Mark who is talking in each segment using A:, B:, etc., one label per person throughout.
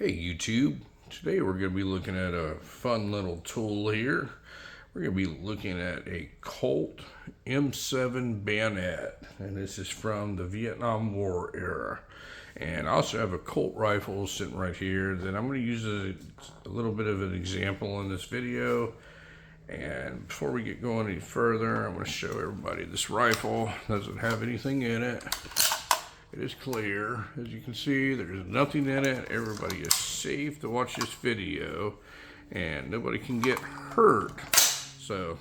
A: Hey YouTube, today we're going to be looking at a fun little tool here. We're going to be looking at a Colt M7 Bayonet, and this is from the Vietnam War era. And I also have a Colt rifle sitting right here that I'm going to use as a little bit of an example in this video. And before we get going any further, I'm going to show everybody this rifle. Doesn't have anything in it. It is clear. As you can see, there's nothing in it. Everybody is safe to watch this video, and nobody can get hurt. So,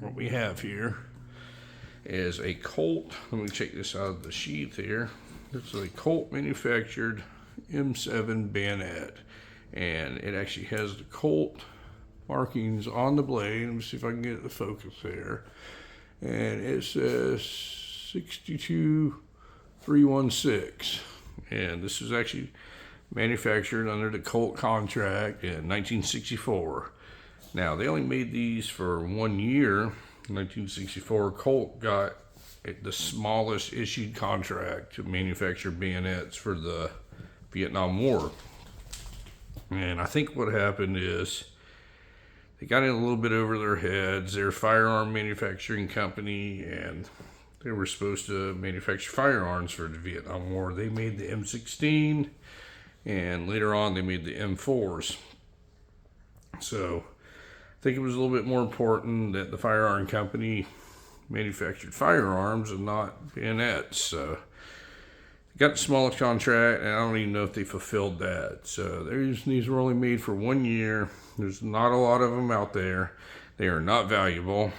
A: what we have here is a Colt. Let me check this out of the sheath here. This is a Colt manufactured M7 Bayonet, and it actually has the Colt markings on the blade. Let me see if I can get the focus there. And it says 62316, and this is actually manufactured under the Colt contract in 1964. Now, they only made these for 1 year. 1964, Colt got the smallest issued contract to manufacture bayonets for the Vietnam War. And I think what happened is they got in a little bit over their heads. They're a firearm manufacturing company, and they were supposed to manufacture firearms for the Vietnam War. They made the M16, and later on they made the M4s. So I think it was a little bit more important that the firearm company manufactured firearms and not bayonets. So they got the smallest contract, and I don't even know if they fulfilled that. So these were only made for 1 year. There's not a lot of them out there. They are not valuable.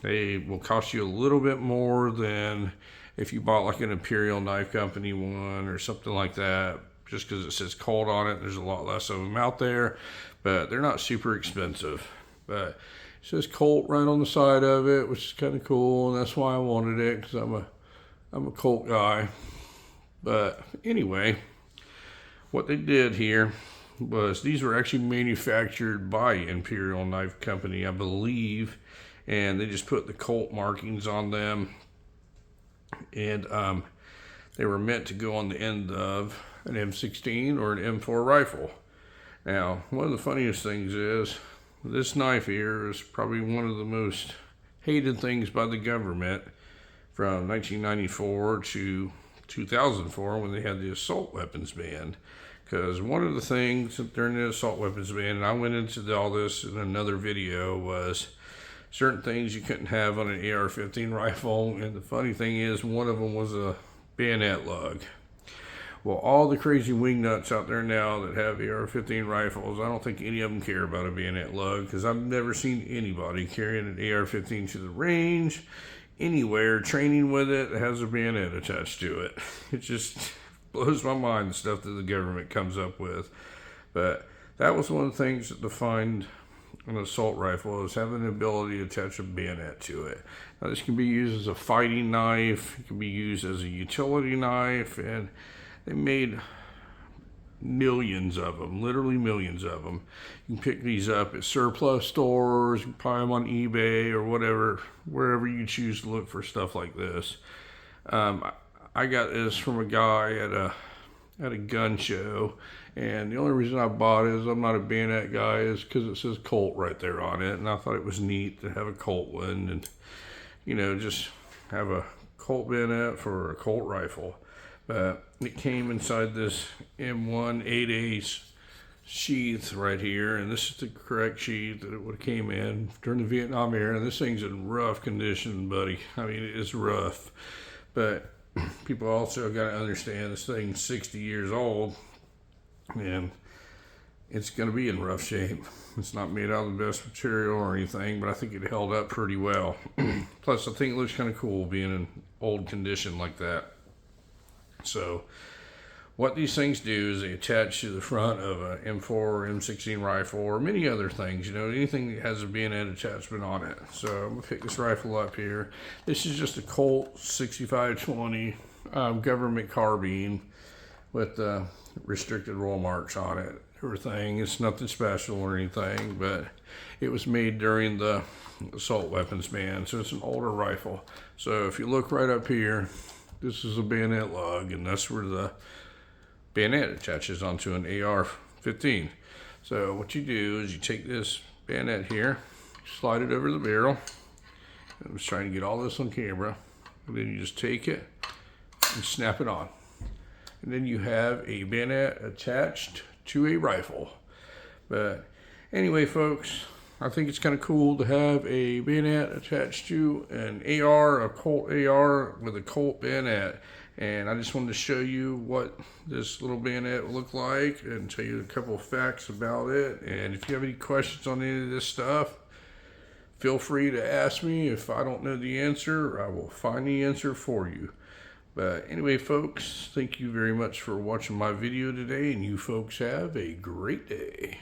A: They will cost you a little bit more than if you bought like an Imperial Knife Company one or something like that. Just because it says Colt on it, there's a lot less of them out there, but they're not super expensive. But it says Colt right on the side of it, which is kind of cool, and that's why I wanted it, because I'm a Colt guy. But anyway, what they did here was these were actually manufactured by Imperial Knife Company, I believe, and they just put the Colt markings on them, and they were meant to go on the end of an M16 or an M4 rifle. Now, one of the funniest things is this knife here is probably one of the most hated things by the government from 1994 to 2004 when they had the assault weapons ban. Because one of the things during the assault weapons ban, and I went into all this in another video, was certain things you couldn't have on an AR-15 rifle, and the funny thing is one of them was a bayonet lug. Well, all the crazy wingnuts out there now that have AR-15 rifles, I don't think any of them care about a bayonet lug, because I've never seen anybody carrying an AR-15 to the range, anywhere, training with it that has a bayonet attached to it. It just blows my mind, the stuff that the government comes up with. But that was one of the things that defined an assault rifle, is having the ability to attach a bayonet to it. Now, this can be used as a fighting knife, it can be used as a utility knife, and they made millions of them, literally millions of them. You can pick these up at surplus stores, you can buy them on eBay or whatever, wherever you choose to look for stuff like this. I got this from a guy at a gun show, and the only reason I bought it is I'm not a bayonet guy, is because it says Colt right there on it, and I thought it was neat to have a Colt one, and you know, just have a Colt bayonet for a Colt rifle. But it came inside this M1 8/8 sheath right here, and this is the correct sheath that it would have came in during the Vietnam era. And this thing's in rough condition, buddy. I mean, it is rough, but people also got to understand this thing's 60 years old, and it's going to be in rough shape. It's not made out of the best material or anything, but I think it held up pretty well. Plus, I think it looks kind of cool being in old condition like that. So what these things do is they attach to the front of an M4 or M16 rifle, or many other things, you know, anything that has a bayonet attachment on it. So I'm going to pick this rifle up here. This is just a Colt 6520 government carbine with restricted roll marks on it. Everything, it's nothing special or anything, but it was made during the assault weapons ban, so it's an older rifle. So if you look right up here, this is a bayonet lug, and that's where the bayonet attaches onto an AR-15. So what you do is you take this bayonet here, slide it over the barrel. I was trying to get all this on camera. And then you just take it and snap it on. And then you have a bayonet attached to a rifle. But anyway, folks, I think it's kind of cool to have a bayonet attached to an AR, a Colt AR with a Colt bayonet. And I just wanted to show you what this little bayonet will look like and tell you a couple of facts about it. And if you have any questions on any of this stuff, feel free to ask me. If I don't know the answer, I will find the answer for you. But anyway, folks, thank you very much for watching my video today, and you folks have a great day.